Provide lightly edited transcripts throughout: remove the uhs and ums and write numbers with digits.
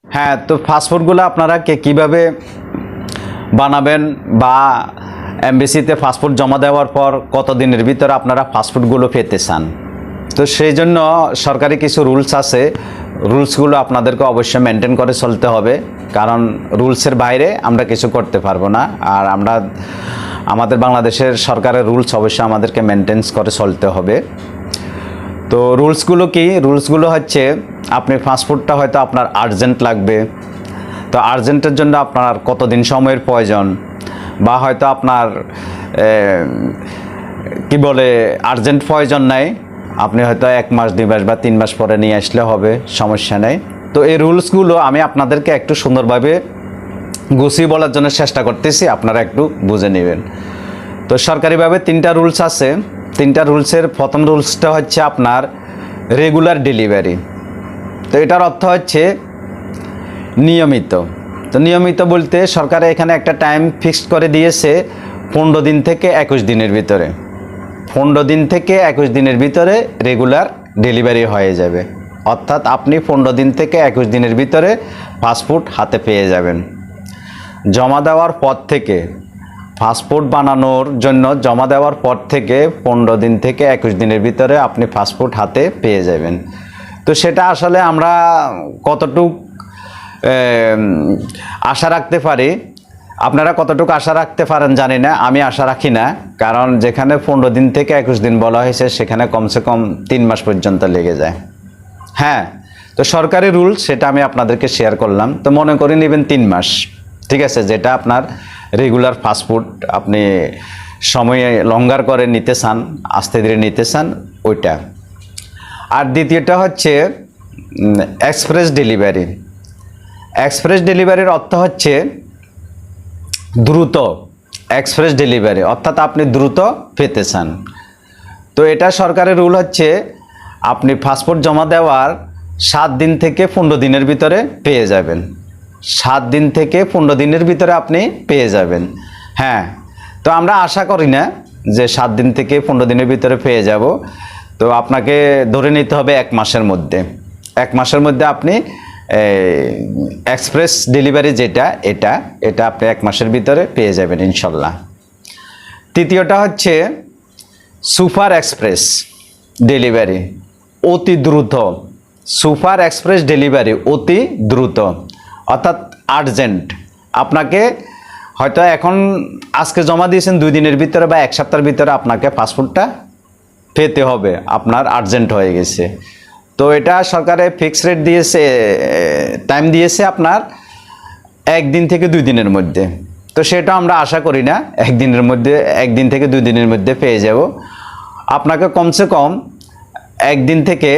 হ্যাঁ, তো পাসপোর্টগুলো আপনারা কিভাবে বানাবেন বা এমবেসিতে পাসপোর্ট জমা দেওয়ার পর কত দিনের ভিতরে আপনারা পাসপোর্টগুলো পেতে চান, তো সেই জন্য সরকারি কিছু রুলস আছে। রুলসগুলো আপনাদেরকে অবশ্যই মেনটেন করে চলতে হবে, কারণ রুলসের বাইরে আমরা কিছু করতে পারবো না। আর আমাদের বাংলাদেশের সরকারের রুলস অবশ্যই আমাদেরকে মেনটেন করে চলতে হবে। তো রুলসগুলো কি? রুলসগুলো হচ্ছে, আপনি পাসপোর্টটা হয়তো আপনার আর্জেন্ট লাগবে, তো আর্জেন্টের জন্য আপনার কতদিন সময়ের প্রয়োজন, বা হয়তো আপনার কি বলে আর্জেন্ট প্রয়োজন নাই, আপনি হয়তো 1 মাস 2 মাস বা 3 মাস পরে নিয়ে আসলে হবে, সমস্যা নেই। তো এই রুলসগুলো আমি আপনাদেরকে একটু সুন্দরভাবে গুছিয়ে বলার জন্য চেষ্টা করতেছি, আপনারা একটু বুঝে নেবেন। তো সরকারিভাবে 3টা রুলস আছে। 3টা রুলসের প্রথম রুলসটা হচ্ছে আপনার রেগুলার ডেলিভারি। তো এটার অর্থ হচ্ছে নিয়মিত। তো নিয়মিত বলতে সরকার এখানে একটা টাইম ফিক্সড করে দিয়েছে 15 দিন থেকে 21 দিনের ভিতরে। 15 দিন থেকে 21 দিনের ভিতরে রেগুলার ডেলিভারি হয়ে যাবে, অর্থাৎ আপনি 15 দিন থেকে 21 দিনের ভিতরে পাসপোর্ট হাতে পেয়ে যাবেন। জমা দেওয়ার পর থেকে, পাসপোর্ট বানানোর জন্য জমা দেওয়ার পর থেকে 15 দিন থেকে 21 দিনের ভিতরে আপনি পাসপোর্ট হাতে পেয়ে যাবেন। তো সেটা আসলে আমরা কতটুক আশা রাখতে পারি, আপনারা কতটুকু আশা রাখতে পারেন জানি না, আমি আশা রাখি না। কারণ যেখানে 15 দিন থেকে 21 দিন বলা হয়েছে, সেখানে কমসে কম 3 মাস পর্যন্ত লেগে যায়। হ্যাঁ, তো সরকারি রুল সেটা আমি আপনাদেরকে শেয়ার করলাম। তো মনে করে নেবেন 3 মাস, ঠিক আছে, যেটা আপনার রেগুলার পাসপোর্ট আপনি সময়ে লঙ্গার করে নিতে চান, আস্তে ধীরে নিতে চান, ওইটা। আর দ্বিতীয়টা হচ্ছে এক্সপ্রেস ডেলিভারি। এক্সপ্রেস ডেলিভারির অর্থ হচ্ছে দ্রুত। এক্সপ্রেস ডেলিভারি অর্থাৎ আপনি দ্রুত পেতে চান। তো এটা সরকারের রুল হচ্ছে, আপনি পাসপোর্ট জমা দেওয়ার 7 দিন থেকে 15 দিনের ভিতরে পেয়ে যাবেন। 7 দিন থেকে 15 দিনের ভিতরে আপনি পেয়ে যাবেন। হ্যাঁ, তো আমরা আশা করি না যে 7 দিন থেকে 15 দিনের ভিতরে পেয়ে যাব। তো আপনাকে ধরে নিতে হবে 1 মাসের মধ্যে। 1 মাসের মধ্যে আপনি এক্সপ্রেস ডেলিভারি যেটা, এটা আপনি 1 মাসের ভিতরে পেয়ে যাবেন ইনশাল্লাহ। তৃতীয়টা হচ্ছে সুপার এক্সপ্রেস ডেলিভারি, অতি দ্রুত। সুপার এক্সপ্রেস ডেলিভারি অতি দ্রুত, অর্থাৎ আর্জেন্ট। আপনাকে হয়তো এখন আজকে জমা দিয়েছেন, 2 দিনের ভিতরে বা 1 সপ্তাহের ভিতরে আপনাকে পাসপোর্টটা পেতে হবে, আপনার আর্জেন্ট হয়ে গেছে। তো এটা সরকারে ফিক্সড রেট দিয়েছে, টাইম দিয়েছে আপনার 1 দিন থেকে 2 দিনের মধ্যে। তো সেটা আমরা আশা করি না 1 দিনের মধ্যে, 1 দিন থেকে 2 দিনের মধ্যে পেয়ে যাব। আপনাকে কমসে কম 1 দিন থেকে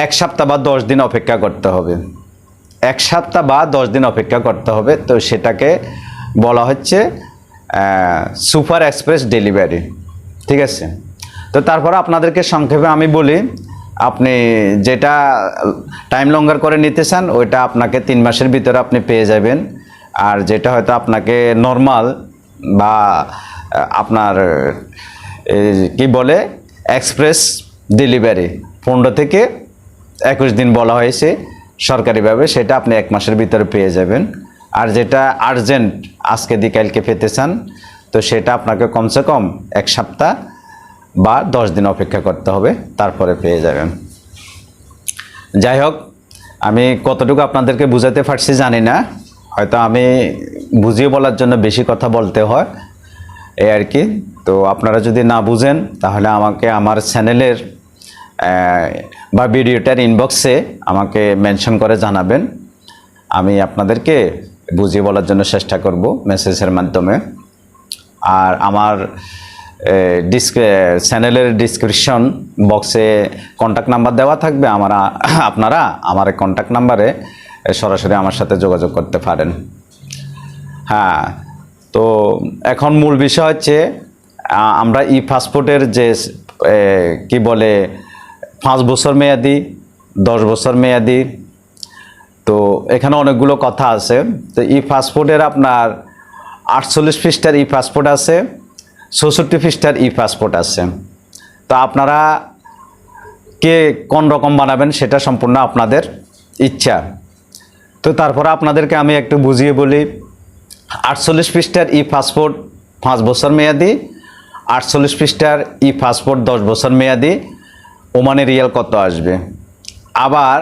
1 সপ্তাহ বা 10 দিন অপেক্ষা করতে হবে। 1 সপ্তাহ বা 10 দিন অপেক্ষা করতে হবে। তো সেটাকে বলা হচ্ছে সুপার এক্সপ্রেস ডেলিভারি, ঠিক আছে। তো তারপর আপনাদেরকে সংক্ষেপে আমি বলি, আপনি যেটা টাইম লঙ্গার করে নিতে চান, ওইটা আপনাকে 3 মাসের ভিতরে আপনি পেয়ে যাবেন। আর যেটা হয়তো আপনাকে নর্মাল বা আপনার কি বলে এক্সপ্রেস ডেলিভারি 15 থেকে 21 দিন বলা হয়েছে সরকারিভাবে, সেটা আপনি 1 মাসের ভিতরে পেয়ে যাবেন। আর যেটা আর্জেন্ট, আজকে দিয়ে কালকে পেতে চান, তো সেটা আপনাকে কমসে কম 1 সপ্তাহ বা 10 দিন অপেক্ষা করতে হবে, তারপরে পেয়ে যাবেন। যাই হোক, আমি কতটুকু আপনাদেরকে বুঝাতে পারছি জানি না, হয়তো আমি বুঝিয়ে বলার জন্য বেশি কথা বলতে হয়, এই আর কি। তো আপনারা যদি না বুঝেন, তাহলে আমাকে আমার চ্যানেলের বা ভিডিওটার ইনবক্সে আমাকে মেনশন করে জানাবেন, আমি আপনাদেরকে বুঝিয়ে বলার জন্য চেষ্টা করব মেসেজের মাধ্যমে। আর আমার চ্যানেলের ডিসক্রিপশন বক্সে কন্ট্যাক্ট নাম্বার দেওয়া থাকবে, আপনারা আমার কন্ট্যাক্ট নাম্বারে সরাসরি আমার সাথে যোগাযোগ করতে পারেন। হ্যাঁ, তো এখন মূল বিষয় হচ্ছে, আমরা ই পাসপোর্টের যে কি বলে 5 বছর মেয়াদি, 10 বছর মেয়াদি, তো এখানে অনেকগুলো কথা আছে। তো ই পাসপোর্টের আপনার 48 পৃষ্ঠার ই পাসপোর্ট আছে, 64 পৃষ্ঠার ই পাসপোর্ট আছে। তো আপনারা কে কোন রকম বানাবেন সেটা সম্পূর্ণ আপনাদের ইচ্ছা। তো তারপরে আপনাদেরকে আমি একটু বুঝিয়ে বলি। 48 পৃষ্ঠার ই পাসপোর্ট 5 বছর মেয়াদি, 48 পৃষ্ঠার ই পাসপোর্ট 10 বছর মেয়াদি, ওমানি রিয়াল কত আসবে? আবার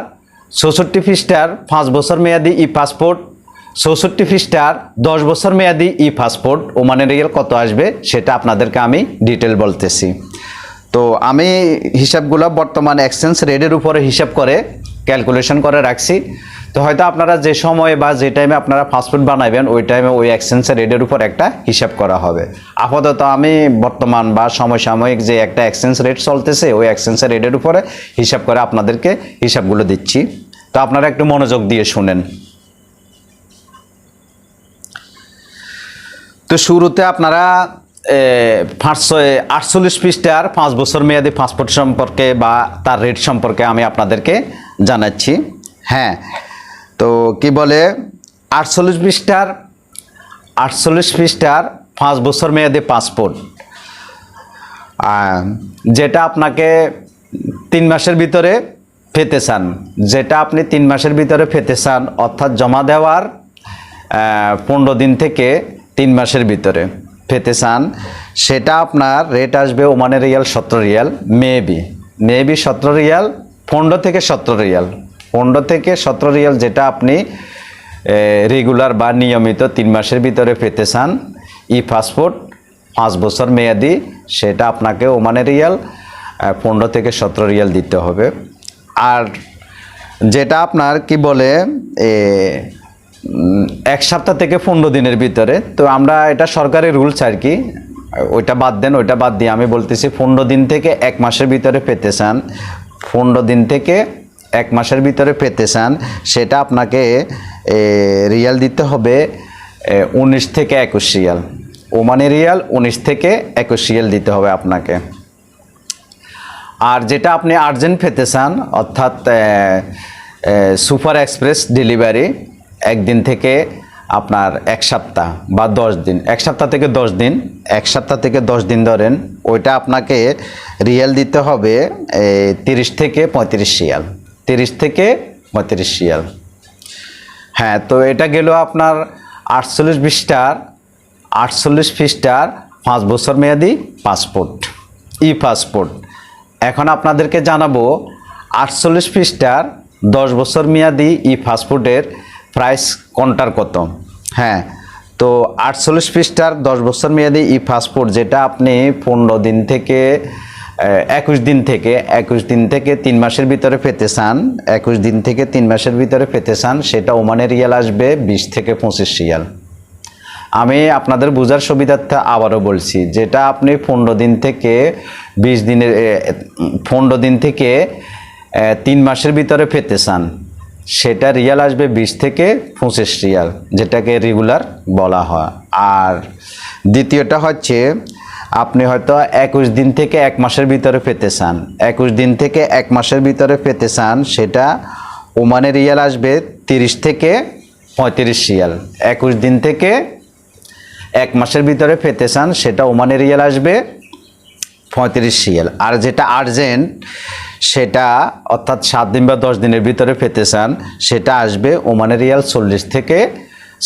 64 পৃষ্ঠার 5 বছর মেয়াদি ই পাসপোর্ট, 64 পৃষ্ঠার 10 বছর মেয়াদি ই পাসপোর্ট, ওমানি রিয়াল কত আসবে সেটা আপনাদেরকে আমি ডিটেল বলতেছি। তো আমি হিসাবগুলো বর্তমান এক্সচেঞ্জ রেটের উপরে হিসাব করে ক্যালকুলেশন করে রাখছি। তো হয়তো আপনারা যে সময়ে বা যে টাইমে আপনারা পাসপোর্ট বানাবেন ওই টাইমে ওই এক্সচেঞ্জ রেটের উপর একটা হিসাব করা হবে। আপাতত আমি বর্তমান বা সমসাময়িক যে একটা এক্সচেঞ্জ রেট চলতেছে ওই এক্সচেঞ্জ রেটের উপরে হিসাব করে আপনাদেরকে হিসাবগুলো দিচ্ছি। তো আপনারা একটু মনোযোগ দিয়ে শুনেন। তো শুরুতে আপনারা 48 পৃষ্ঠার 5 বছর মেয়াদি পাসপোর্ট সম্পর্কে বা তার রেট সম্পর্কে আমি আপনাদেরকে জানাচ্ছি। হ্যাঁ, তো কি বলে 48 পৃষ্ঠার 5 বছর মেয়াদি পাসপোর্ট, যেটা আপনাকে 3 মাসের ভিতরে পেতে চান, যেটা আপনি 3 মাসের ভিতরে পেতে চান, অর্থাৎ জমা দেওয়ার 15 দিন থেকে 3 মাসের ভিতরে পেতে চান, সেটা আপনার রেট আসবে Omani Real 17 Real, maybe 17 Real, 15 থেকে 17 রিয়াল, 15 থেকে 17 রিয়াল, যেটা আপনি রেগুলার বা নিয়মিত 3 মাসের ভিতরে পেতে চান। ই পাসপোর্ট 5 বছর মেয়াদি, সেটা আপনাকে ওমানি রিয়াল 15 থেকে 17 রিয়াল দিতে হবে। আর যেটা আপনার কি বলে 1 সপ্তাহ থেকে 15 দিনের ভিতরে, তো আমরা এটা সরকারি রুলস আর কি, ওইটা বাদ দেন, ওইটা বাদ দিয়ে আমি বলতেছি 15 দিন থেকে 1 মাসের ভিতরে পেতে চান, 15 দিন থেকে 1 মাসের ভিতরে পেতে চান, সেটা আপনাকে রিয়াল দিতে হবে 19 থেকে 21 রিয়াল, ওমানি রিয়াল 19 থেকে 21 রিয়াল দিতে হবে আপনাকে। আর যেটা আপনি আর্জেন্ট পেতে চান, অর্থাৎ সুপার এক্সপ্রেস ডেলিভারি, 1 দিন থেকে আপনার 1 সপ্তাহ বা 10 দিন, 1 সপ্তাহ থেকে 10 দিন, 1 সপ্তাহ থেকে 10 দিন ধরেন, ওইটা আপনাকে রিয়াল দিতে হবে 30 থেকে 35 রিয়াল, 30 থেকে 35 রিয়াল। হ্যাঁ, তো এটা গেল আপনার 48 পৃষ্ঠার 5 বছর মেয়াদি পাসপোর্ট, ই পাসপোর্ট। এখন আপনাদেরকে জানাবো 48 পৃষ্ঠার 10 বছর মেয়াদি ই পাসপোর্টের প্রাইস কোনটার কত। হ্যাঁ, তো 48 পৃষ্ঠার 10 বছর মেয়াদি ই পাসপোর্ট, যেটা আপনি 15 দিন থেকে 21 দিন থেকে 3 মাসের ভিতরে পেতে চান, 21 দিন থেকে 3 মাসের ভিতরে পেতে চান, সেটা ওমানি রিয়াল আসবে 20 থেকে 25 রিয়াল। আমি আপনাদের বোঝার সুবিধার্থে আবারও বলছি, যেটা আপনি 15 দিন থেকে 20 দিনের 15 দিন থেকে 3 মাসের ভিতরে পেতে চান, সেটা রিয়াল আসবে 20 থেকে 25 রিয়াল, যেটাকে রেগুলার বলা হয়। আর দ্বিতীয়টা হচ্ছে আপনি হয়তো 21 দিন থেকে 1 মাসের ভিতরে পেতে চান, 21 দিন থেকে 1 মাসের ভিতরে পেতে চান, সেটা ওমানি রিয়াল আসবে 30 থেকে 35 রিয়াল। 21 দিন থেকে 1 মাসের ভিতরে পেতে চান, সেটা ওমানি রিয়াল আসবে 35 রিয়াল। আর যেটা আর্জেন্ট, সেটা অর্থাৎ 7 দিন বা 10 দিনের ভিতরে পেতে চান, সেটা আসবে ওমানি রিয়াল 40 থেকে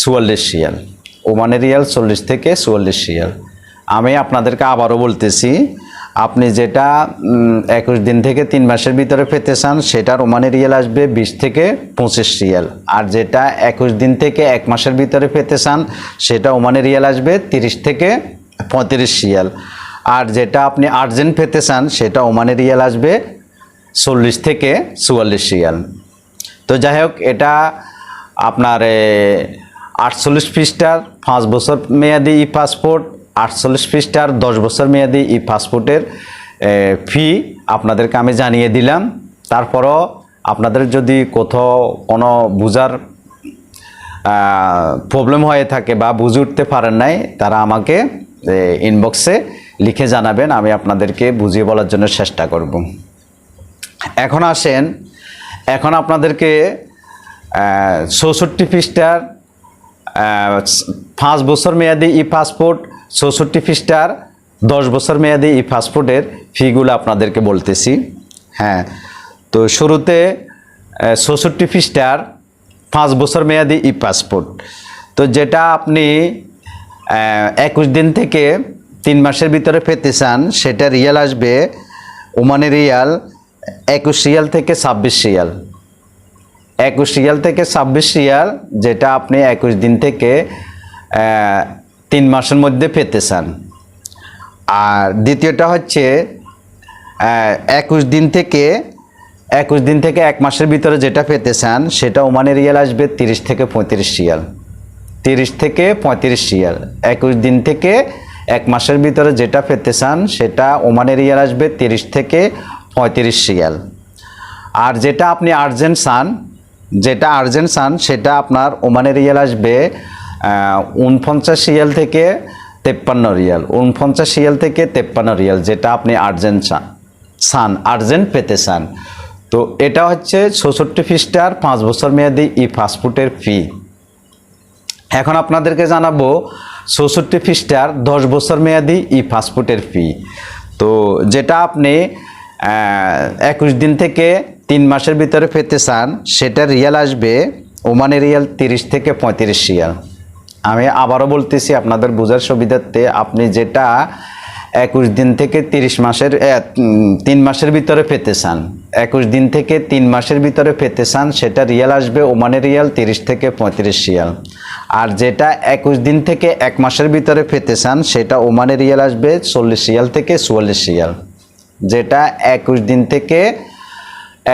44 রিয়াল, ওমানি রিয়াল 40 থেকে 44 রিয়াল। আমি আপনাদেরকে আবারও বলতেছি, আপনি যেটা 21 দিন থেকে 3 মাসের ভিতরে পেতে চান, সেটার ওমানি রিয়াল আসবে 20 থেকে 25 রিয়াল। আর যেটা 21 দিন থেকে 1 মাসের ভিতরে পেতে চান, সেটা ওমানি রিয়াল আসবে 30 থেকে 35 রিয়াল। আর যেটা আপনি আর্জেন্ট পেতে চান, সেটা ওমানি রিয়াল আসবে 40 থেকে 44 রিয়াল। তো যাই হোক, এটা আপনার 48 পৃষ্ঠার 5 বছর মেয়াদি ই পাসপোর্ট, 48 পৃষ্ঠার 10 বছর মেয়াদি ই পাসপোর্টের ফি আপনাদেরকে আমি জানিয়ে দিলাম। তারপরও আপনাদের যদি কোথাও কোনো বুঝার প্রবলেম হয়ে থাকে বা বুঝে উঠতে পারেন নাই, তারা আমাকে ইনবক্সে লিখে জানাবেন, আমি আপনাদেরকে বুঝিয়ে বলার জন্য চেষ্টা করব। এখন আসেন, এখন আপনাদেরকে 64 পৃষ্ঠার 5 বছর মেয়াদি ই পাসপোর্ট, 64 পৃষ্ঠার 10 বছর মেয়াদি ই পাসপোর্টের ফিগুলো আপনাদেরকে বলতেছি। হ্যাঁ, তো শুরুতে 64 পৃষ্ঠার 5 বছর মেয়াদি ই পাসপোর্ট। তো যেটা আপনি 21 দিন থেকে 3 মাসের ভিতরে পেতে চান, সেটা রিয়াল আসবে ওমানি রিয়াল 21 রিয়াল থেকে 26 রিয়াল। 21 রিয়াল থেকে 26 রিয়াল, যেটা আপনি 21 দিন থেকে 3 মাসের মধ্যে পেতে চান। আর দ্বিতীয়টা হচ্ছে 21 দিন থেকে 1 মাসের ভিতরে যেটা পেতে চান, সেটা ওমানি রিয়াল আসবে 30 থেকে 35 রিয়াল। 30 থেকে 35 রিয়াল। 21 দিন থেকে 1 মাসের ভিতরে যেটা পেতে চান, সেটা ওমানি রিয়াল আসবে 30 থেকে 35 রিয়াল। আর যেটা আপনি আর্জেন্ট চান, সেটা আপনার ওমানি রিয়াল আসবে 49 রিয়াল থেকে 53 রিয়াল। 49 রিয়াল থেকে 53 রিয়াল, যেটা আপনি আর্জেন্ট পেতে চান। তো এটা হচ্ছে 66 পৃষ্ঠার 5 বছর মেয়াদি ই পাসপোর্টের ফি। এখন আপনাদেরকে জানাবো 66 পৃষ্ঠার 10 বছর মেয়াদি ই পাসপোর্টের ফি। তো যেটা আপনি 21 দিন থেকে 3 মাসের ভিতরে পেতে চান, সেটা রিয়াল আসবে ওমানি রিয়াল 30 থেকে 35 রিয়াল। আমি আবারও বলতেছি আপনাদের বোঝার সুবিধার্থে, আপনি যেটা 21 দিন থেকে 3 মাসের ভিতরে পেতে চান, 21 দিন থেকে 3 মাসের ভিতরে পেতে চান, সেটা রিয়াল আসবে ওমানি রিয়াল 30 থেকে 35 রিয়াল। আর যেটা 21 দিন থেকে 1 মাসের ভিতরে পেতে চান, সেটা ওমানি রিয়াল আসবে 40 রিয়াল থেকে 44 রিয়াল। যেটা 21 দিন থেকে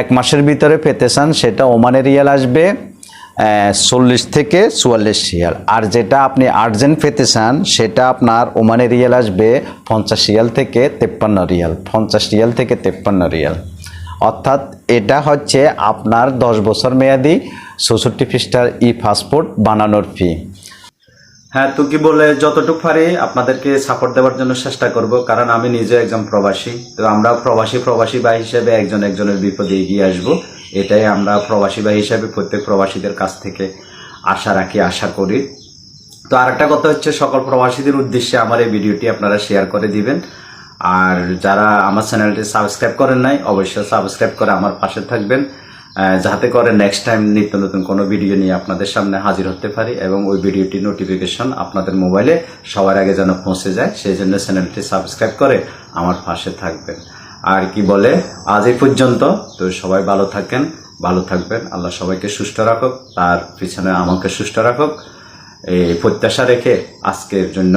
1 মাসের ভিতরে পেতে চান, সেটা ওমানি রিয়াল আসবে 40 থেকে 44 রিয়াল। আর যেটা আপনি আর্জেন্ট পেতে চান, সেটা আপনার ওমানি রিয়াল আসবে 50 রিয়াল থেকে 53 রিয়াল। 50 রিয়াল থেকে 53 রিয়াল। অর্থাৎ এটা হচ্ছে আপনার 10 বছর মেয়াদি 66 পৃষ্ঠার ই পাসপোর্ট বানানোর ফি। হ্যাঁ, তো কি বলে যতটুকু পারি আপনাদেরকে সাপোর্ট দেওয়ার জন্য চেষ্টা করব, কারণ আমি নিজে একজন প্রবাসী। তো আমরা প্রবাসী ভাই হিসেবে একজনের বিপদে এগিয়ে আসব, এটাই আমরা প্রবাসী ভাই হিসেবে প্রত্যেক প্রবাসীদের কাছ থেকে আশা করি। তো আরেকটা কথা হচ্ছে, সকল প্রবাসীদের উদ্দেশ্যে আমার এই ভিডিওটি আপনারা শেয়ার করে দিবেন। আর যারা আমার চ্যানেলটি সাবস্ক্রাইব করেন নাই, অবশ্যই সাবস্ক্রাইব করে আমার পাশে থাকবেন, যাতে করে নেক্সট টাইম নিত্য নতুন কোনো ভিডিও নিয়ে আপনাদের সামনে হাজির হতে পারি এবং ওই ভিডিওটি নোটিফিকেশন আপনাদের মোবাইলে সবার আগে যেন পৌঁছে যায়, সেই জন্য চ্যানেলটি সাবস্ক্রাইব করে আমার পাশে থাকবেন। আর কি বলে, আজ এই পর্যন্ত। তো সবাই ভালো থাকবেন। আল্লাহ সবাইকে সুস্থ রাখুক, তার পিছনে আমাকে সুস্থ রাখুক, এই প্রত্যাশা রেখে আজকের জন্য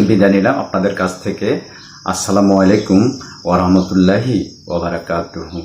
বিদায় নিলাম আপনাদের কাছ থেকে। আসসালামু আলাইকুম ওয়া রাহমাতুল্লাহি ওয়া বারাকাতুহু।